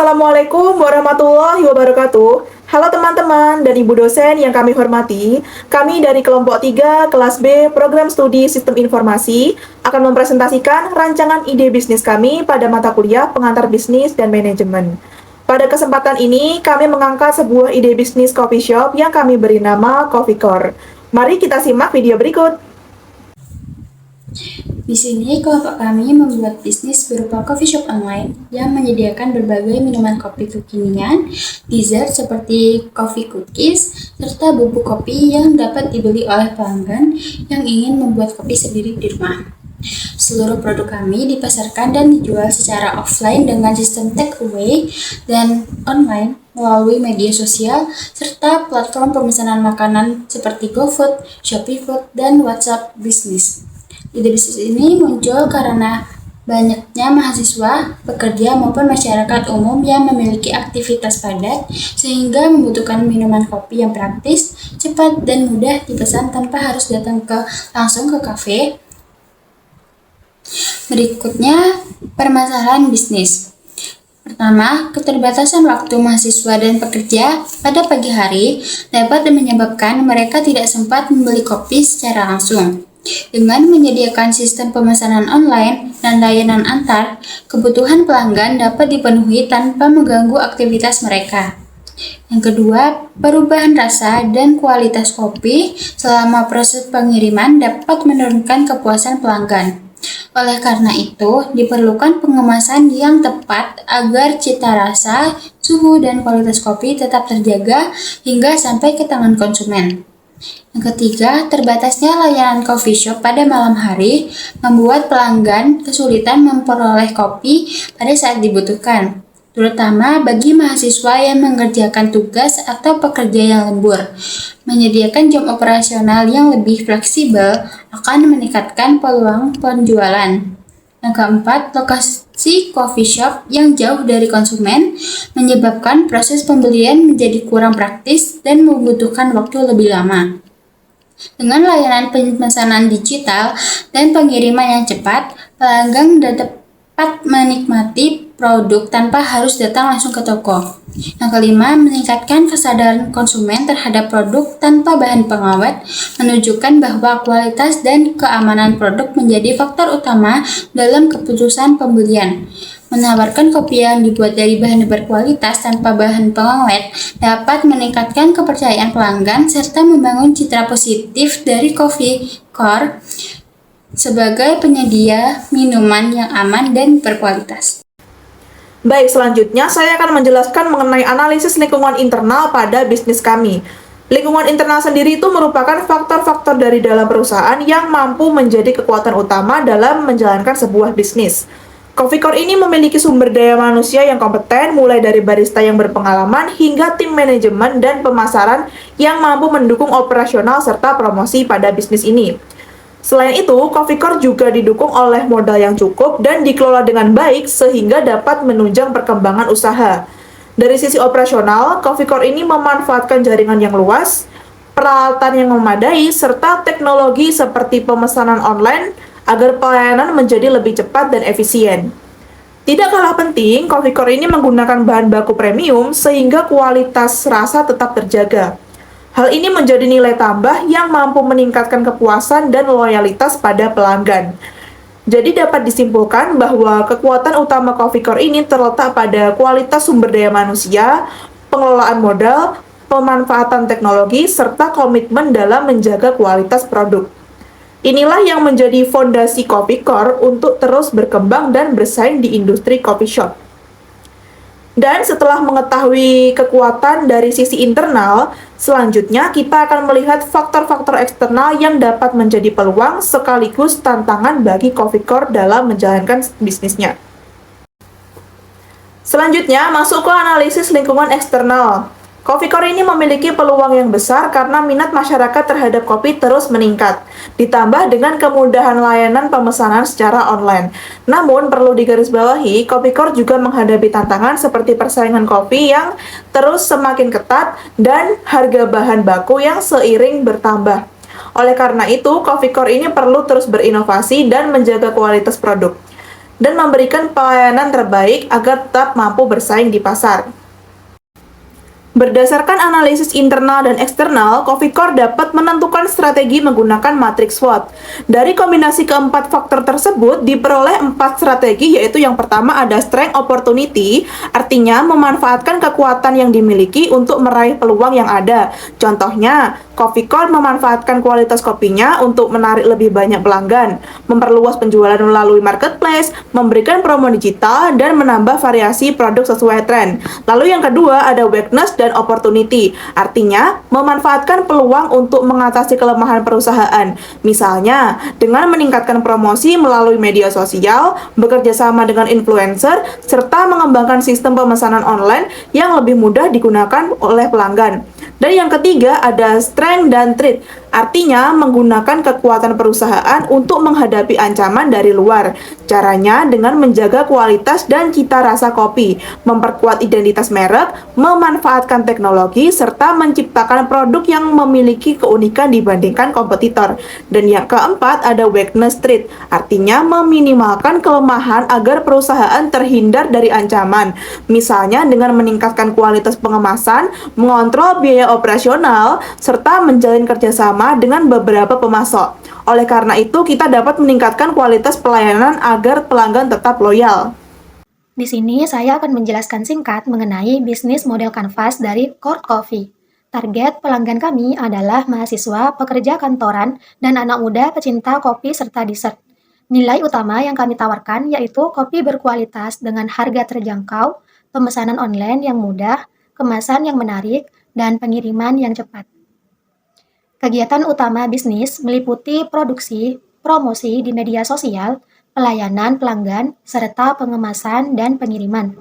Assalamualaikum warahmatullahi wabarakatuh. Halo teman-teman dan ibu dosen yang kami hormati. Kami dari kelompok 3 kelas B program studi Sistem Informasi akan mempresentasikan rancangan ide bisnis kami pada mata kuliah Pengantar Bisnis dan Manajemen. Pada kesempatan ini, kami mengangkat sebuah ide bisnis coffee shop yang kami beri nama Coffee Core. Mari kita simak video berikut. Di sini, kelompok kami membuat bisnis berupa coffee shop online yang menyediakan berbagai minuman kopi kekinian, dessert seperti coffee cookies, serta bubuk kopi yang dapat dibeli oleh pelanggan yang ingin membuat kopi sendiri di rumah. Seluruh produk kami dipasarkan dan dijual secara offline dengan sistem take away dan online melalui media sosial serta platform pemesanan makanan seperti GoFood, Shopee Food, dan WhatsApp Business. Ide bisnis ini muncul karena banyaknya mahasiswa, pekerja maupun masyarakat umum yang memiliki aktivitas padat sehingga membutuhkan minuman kopi yang praktis, cepat, dan mudah dipesan tanpa harus datang langsung ke kafe. Berikutnya, permasalahan bisnis. Pertama, keterbatasan waktu mahasiswa dan pekerja pada pagi hari dapat menyebabkan mereka tidak sempat membeli kopi secara langsung. Dengan menyediakan sistem pemesanan online dan layanan antar, kebutuhan pelanggan dapat dipenuhi tanpa mengganggu aktivitas mereka. Yang kedua, perubahan rasa dan kualitas kopi selama proses pengiriman dapat menurunkan kepuasan pelanggan. Oleh karena itu, diperlukan pengemasan yang tepat agar cita rasa, suhu, dan kualitas kopi tetap terjaga hingga sampai ke tangan konsumen. Yang ketiga, terbatasnya layanan coffee shop pada malam hari membuat pelanggan kesulitan memperoleh kopi pada saat dibutuhkan, terutama bagi mahasiswa yang mengerjakan tugas atau pekerja yang lembur. Menyediakan jam operasional yang lebih fleksibel akan meningkatkan peluang penjualan. Yang keempat, lokasi coffee shop yang jauh dari konsumen menyebabkan proses pembelian menjadi kurang praktis dan membutuhkan waktu lebih lama. Dengan layanan pemesanan digital dan pengiriman yang cepat, pelanggan dapat menikmati produk tanpa harus datang langsung ke toko. Yang kelima, meningkatkan kesadaran konsumen terhadap produk tanpa bahan pengawet, menunjukkan bahwa kualitas dan keamanan produk menjadi faktor utama dalam keputusan pembelian. Menawarkan kopi yang dibuat dari bahan berkualitas tanpa bahan pengawet dapat meningkatkan kepercayaan pelanggan serta membangun citra positif dari Coffee Core sebagai penyedia minuman yang aman dan berkualitas. Baik, selanjutnya saya akan menjelaskan mengenai analisis lingkungan internal pada bisnis kami. Lingkungan internal sendiri itu merupakan faktor-faktor dari dalam perusahaan yang mampu menjadi kekuatan utama dalam menjalankan sebuah bisnis. Coffee Core ini memiliki sumber daya manusia yang kompeten, mulai dari barista yang berpengalaman hingga tim manajemen dan pemasaran yang mampu mendukung operasional serta promosi pada bisnis ini. Selain itu, Coffee Core juga didukung oleh modal yang cukup dan dikelola dengan baik sehingga dapat menunjang perkembangan usaha. Dari sisi operasional, Coffee Core ini memanfaatkan jaringan yang luas, peralatan yang memadai, serta teknologi seperti pemesanan online agar pelayanan menjadi lebih cepat dan efisien. Tidak kalah penting, Coffee Core ini menggunakan bahan baku premium sehingga kualitas rasa tetap terjaga. Hal ini menjadi nilai tambah yang mampu meningkatkan kepuasan dan loyalitas pada pelanggan. Jadi dapat disimpulkan bahwa kekuatan utama Coffee Core ini terletak pada kualitas sumber daya manusia, pengelolaan modal, pemanfaatan teknologi, serta komitmen dalam menjaga kualitas produk. Inilah yang menjadi fondasi Coffee Core untuk terus berkembang dan bersaing di industri coffee shop. Dan setelah mengetahui kekuatan dari sisi internal, selanjutnya kita akan melihat faktor-faktor eksternal yang dapat menjadi peluang sekaligus tantangan bagi Coffee Core dalam menjalankan bisnisnya. Selanjutnya, masuk ke analisis lingkungan eksternal. Coffee Core ini memiliki peluang yang besar karena minat masyarakat terhadap kopi terus meningkat, ditambah dengan kemudahan layanan pemesanan secara online. Namun, perlu digarisbawahi, Coffee Core juga menghadapi tantangan seperti persaingan kopi yang terus semakin ketat dan harga bahan baku yang seiring bertambah. Oleh karena itu, Coffee Core ini perlu terus berinovasi dan menjaga kualitas produk. dan memberikan pelayanan terbaik agar tetap mampu bersaing di pasar. Berdasarkan analisis internal dan eksternal, Coffee Core dapat menentukan strategi menggunakan matriks SWOT. Dari kombinasi keempat faktor tersebut, diperoleh 4 strategi, yaitu yang pertama ada strength opportunity, artinya memanfaatkan kekuatan yang dimiliki untuk meraih peluang yang ada. Contohnya, Coffee Core memanfaatkan kualitas kopinya untuk menarik lebih banyak pelanggan, memperluas penjualan melalui marketplace, memberikan promo digital, dan menambah variasi produk sesuai tren. Lalu yang kedua ada weakness dan opportunity, artinya memanfaatkan peluang untuk mengatasi kelemahan perusahaan. Misalnya, dengan meningkatkan promosi melalui media sosial, bekerja sama dengan influencer, serta mengembangkan sistem pemesanan online yang lebih mudah digunakan oleh pelanggan. Dan yang ketiga ada strength dan threat, artinya menggunakan kekuatan perusahaan untuk menghadapi ancaman dari luar. Caranya dengan menjaga kualitas dan cita rasa kopi, memperkuat identitas merek, memanfaatkan teknologi, serta menciptakan produk yang memiliki keunikan dibandingkan kompetitor. Dan yang keempat ada weakness threat, artinya meminimalkan kelemahan agar perusahaan terhindar dari ancaman. Misalnya dengan meningkatkan kualitas pengemasan, mengontrol biaya operasional, serta menjalin kerjasama dengan beberapa pemasok. Oleh karena itu, kita dapat meningkatkan kualitas pelayanan agar pelanggan tetap loyal. Di sini saya akan menjelaskan singkat mengenai bisnis model kanvas dari Court Coffee. Target pelanggan kami adalah mahasiswa, pekerja kantoran, dan anak muda pecinta kopi serta dessert. Nilai utama yang kami tawarkan yaitu kopi berkualitas dengan harga terjangkau, pemesanan online yang mudah, kemasan yang menarik, dan pengiriman yang cepat. Kegiatan utama bisnis meliputi produksi, promosi di media sosial, pelayanan pelanggan, serta pengemasan dan pengiriman.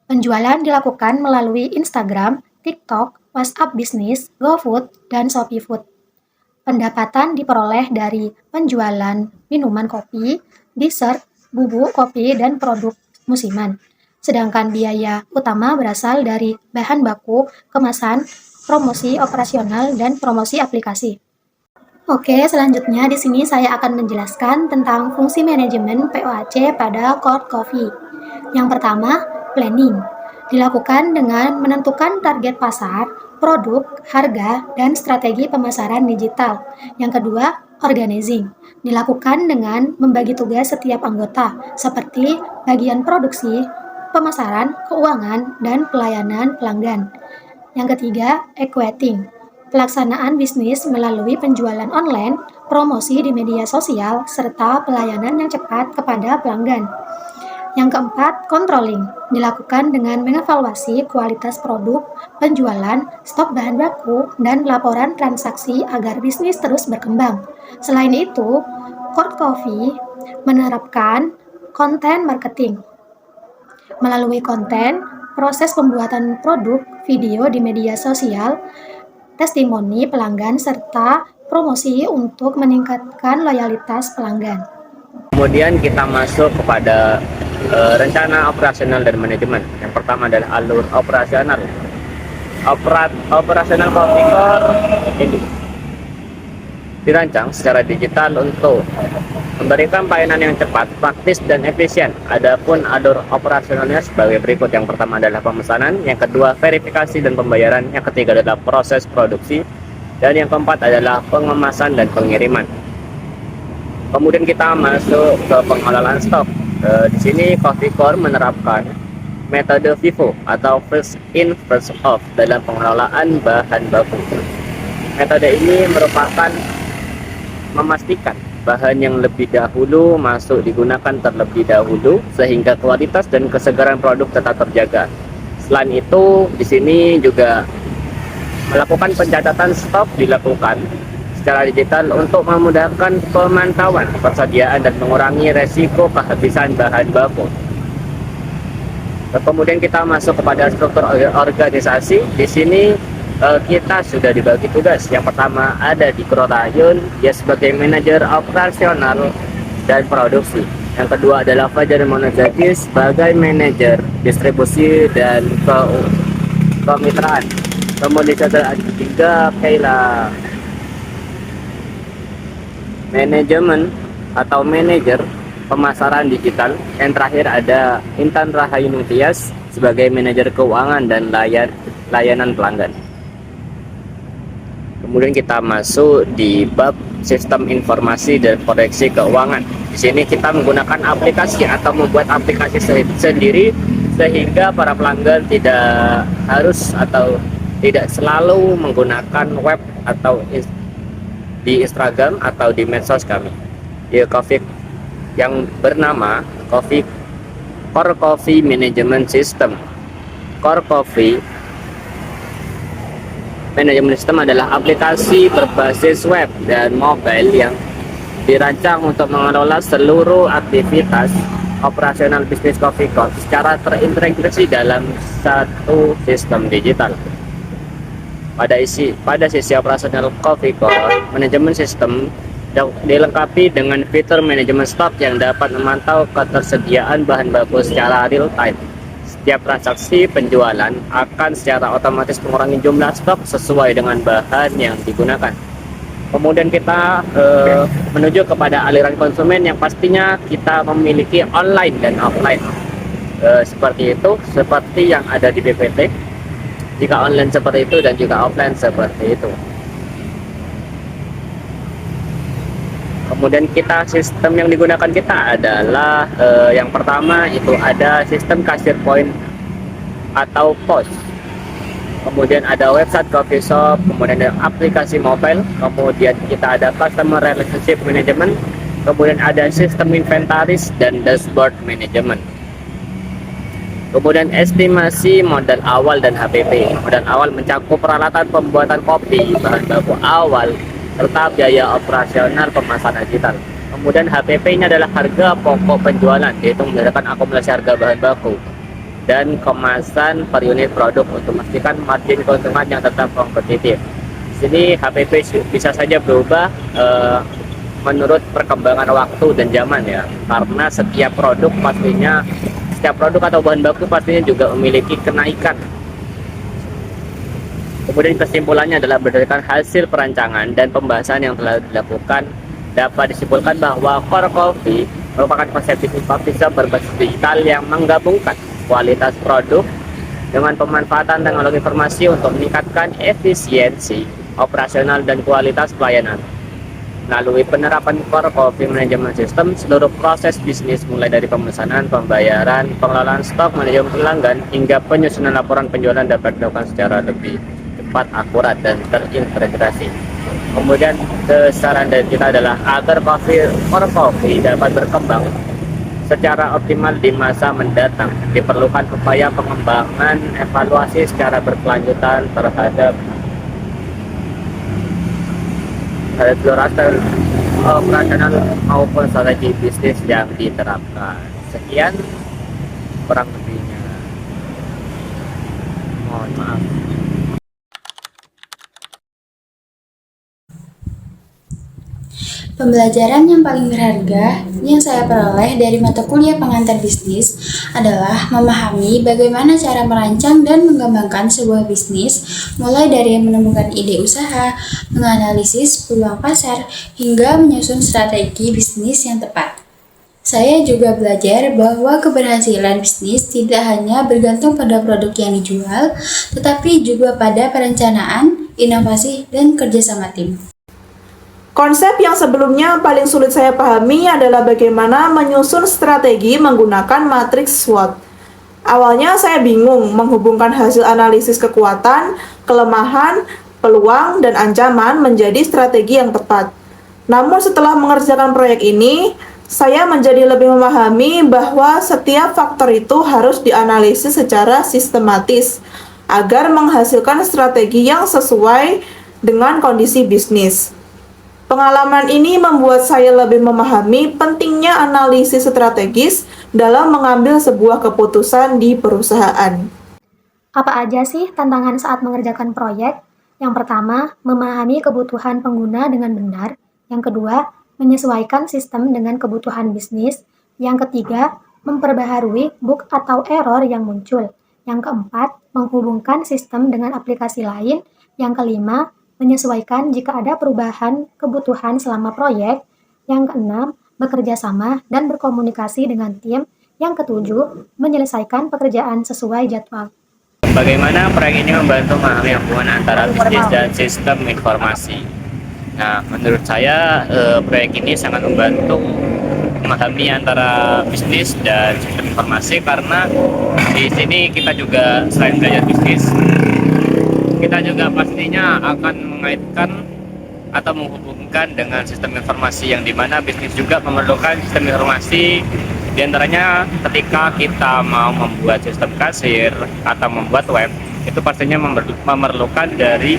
Penjualan dilakukan melalui Instagram, TikTok, WhatsApp Bisnis, GoFood, dan Shopee Food. Pendapatan diperoleh dari penjualan minuman kopi, dessert, bubuk kopi, dan produk musiman. Sedangkan biaya utama berasal dari bahan baku, kemasan, promosi operasional, dan promosi aplikasi. Oke, selanjutnya di sini saya akan menjelaskan tentang fungsi manajemen POAC pada Court Coffee. Yang pertama, planning. Dilakukan dengan menentukan target pasar, produk, harga, dan strategi pemasaran digital. Yang kedua, organizing. Dilakukan dengan membagi tugas setiap anggota, seperti bagian produksi, pemasaran, keuangan, dan pelayanan pelanggan. Yang ketiga, equating. Pelaksanaan bisnis melalui penjualan online, promosi di media sosial, serta pelayanan yang cepat kepada pelanggan. Yang keempat, controlling. Dilakukan dengan mengevaluasi kualitas produk, penjualan, stok bahan baku, dan laporan transaksi agar bisnis terus berkembang. Selain itu, Court Coffee menerapkan konten marketing. Melalui konten, proses pembuatan produk, video di media sosial, testimoni pelanggan, serta promosi untuk meningkatkan loyalitas pelanggan. Kemudian kita masuk kepada rencana operasional dan manajemen. Yang pertama adalah alur operasional. Operasional Coffee Core ini dirancang secara digital untuk memberikan pelayanan yang cepat, praktis, dan efisien. Adapun alur operasionalnya sebagai berikut. Yang pertama adalah pemesanan, yang kedua verifikasi dan pembayaran, yang ketiga adalah proses produksi, dan yang keempat adalah pengemasan dan pengiriman. Kemudian kita masuk ke pengelolaan stok. Di sini Coffee Core menerapkan metode FIFO atau first in first out dalam pengelolaan bahan baku. Metode ini merupakan memastikan bahan yang lebih dahulu masuk digunakan terlebih dahulu sehingga kualitas dan kesegaran produk tetap terjaga. Selain itu, di sini juga melakukan pencatatan stok dilakukan secara digital untuk memudahkan pemantauan persediaan dan mengurangi resiko kehabisan bahan baku. Kemudian kita masuk kepada struktur organisasi. Di sini kita sudah dibagi tugas. Yang pertama ada di Kurotayun, dia sebagai manajer operasional dan produksi. Yang kedua adalah Fajar Monazaki sebagai manajer distribusi dan kemitraan. Kemudian ada ketiga Kaila manajemen atau manajer pemasaran digital. Yang terakhir ada Intan Rahayuni Tias sebagai manajer keuangan dan layanan pelanggan. Kemudian kita masuk di bab sistem informasi dan proyeksi keuangan. Di sini kita menggunakan aplikasi atau membuat aplikasi sendiri sehingga para pelanggan tidak harus atau tidak selalu menggunakan web atau di Instagram atau di medsos kami. Di Coffee yang bernama Core Coffee Management System. Core Coffee Management System adalah aplikasi berbasis web dan mobile yang dirancang untuk mengelola seluruh aktivitas operasional bisnis Coffee Corp secara terintegrasi dalam satu sistem digital. Pada sisi operasional Coffee Corp, manajemen sistem dilengkapi dengan fitur manajemen stok yang dapat memantau ketersediaan bahan baku secara real time. Setiap transaksi penjualan akan secara otomatis mengurangi jumlah stok sesuai dengan bahan yang digunakan. Kemudian kita menuju kepada aliran konsumen yang pastinya kita memiliki online dan offline. Seperti itu, seperti yang ada di PPT. Jika online seperti itu dan juga offline seperti itu. Kemudian sistem yang digunakan kita adalah yang pertama itu ada sistem cashier point atau POS. Kemudian ada website coffee shop, kemudian ada aplikasi mobile, kemudian kita ada customer relationship management, kemudian ada sistem inventaris dan dashboard management. Kemudian estimasi modal awal dan HPP. Modal awal mencakup peralatan pembuatan kopi, bahan baku awal, serta biaya operasional pemasaran digital. Kemudian HPP ini adalah harga pokok penjualan, yaitu berdasarkan akumulasi harga bahan baku dan kemasan per unit produk untuk memastikan margin keuntungan yang tetap kompetitif. Di sini HPP bisa saja berubah menurut perkembangan waktu dan zaman ya, karena setiap produk atau bahan baku pastinya juga memiliki kenaikan. Kemudian kesimpulannya adalah berdasarkan hasil perancangan dan pembahasan yang telah dilakukan, dapat disimpulkan bahwa Core Coffee merupakan konsep bisnis coffee shop berbasis digital yang menggabungkan kualitas produk dengan pemanfaatan teknologi informasi untuk meningkatkan efisiensi operasional dan kualitas pelayanan. Melalui penerapan Core Coffee Management System, seluruh proses bisnis mulai dari pemesanan, pembayaran, pengelolaan stok, manajemen pelanggan, hingga penyusunan laporan penjualan dapat dilakukan secara lebih cepat, akurat, dan terintegrasi. Kemudian saran dari kita adalah agar Core Coffee dapat berkembang secara optimal di masa mendatang, diperlukan upaya pengembangan evaluasi secara berkelanjutan terhadap seluruh aspek operasional maupun strategi bisnis yang diterapkan. Sekian kurang lebihnya. Mohon maaf. Pembelajaran yang paling berharga yang saya peroleh dari mata kuliah pengantar bisnis adalah memahami bagaimana cara merancang dan mengembangkan sebuah bisnis, mulai dari menemukan ide usaha, menganalisis peluang pasar, hingga menyusun strategi bisnis yang tepat. Saya juga belajar bahwa keberhasilan bisnis tidak hanya bergantung pada produk yang dijual, tetapi juga pada perencanaan, inovasi, dan kerjasama tim. Konsep yang sebelumnya paling sulit saya pahami adalah bagaimana menyusun strategi menggunakan matriks SWOT. Awalnya saya bingung menghubungkan hasil analisis kekuatan, kelemahan, peluang, dan ancaman menjadi strategi yang tepat. Namun setelah mengerjakan proyek ini, saya menjadi lebih memahami bahwa setiap faktor itu harus dianalisis secara sistematis agar menghasilkan strategi yang sesuai dengan kondisi bisnis. Pengalaman ini membuat saya lebih memahami pentingnya analisis strategis dalam mengambil sebuah keputusan di perusahaan. Apa aja sih tantangan saat mengerjakan proyek? Yang pertama, memahami kebutuhan pengguna dengan benar. Yang kedua, menyesuaikan sistem dengan kebutuhan bisnis. Yang ketiga, memperbaharui bug atau error yang muncul. Yang keempat, menghubungkan sistem dengan aplikasi lain. Yang kelima, menyesuaikan jika ada perubahan kebutuhan selama proyek. Yang keenam, bekerja sama, dan berkomunikasi dengan tim. Yang ketujuh, menyelesaikan pekerjaan sesuai jadwal. Bagaimana proyek ini membantu memahami hubungan antara bisnis dan sistem informasi? Nah, menurut saya proyek ini sangat membantu memahami antara bisnis dan sistem informasi, karena di sini kita juga selain belajar bisnis, kita juga pastinya akan mengaitkan atau menghubungkan dengan sistem informasi, yang dimana bisnis juga memerlukan sistem informasi. Di antaranya ketika kita mau membuat sistem kasir atau membuat web, itu pastinya memerlukan dari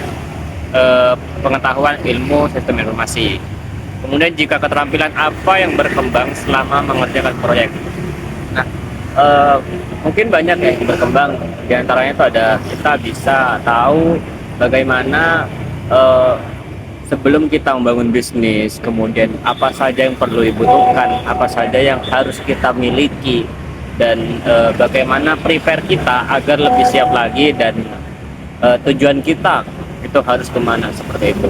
pengetahuan ilmu sistem informasi. Kemudian jika keterampilan apa yang berkembang selama mengerjakan proyek. Nah, mungkin banyak yang berkembang. Di antaranya itu ada, kita bisa tahu bagaimana sebelum kita membangun bisnis, kemudian apa saja yang perlu dibutuhkan, apa saja yang harus kita miliki, dan bagaimana prepare kita agar lebih siap lagi, dan tujuan kita itu harus kemana, seperti itu.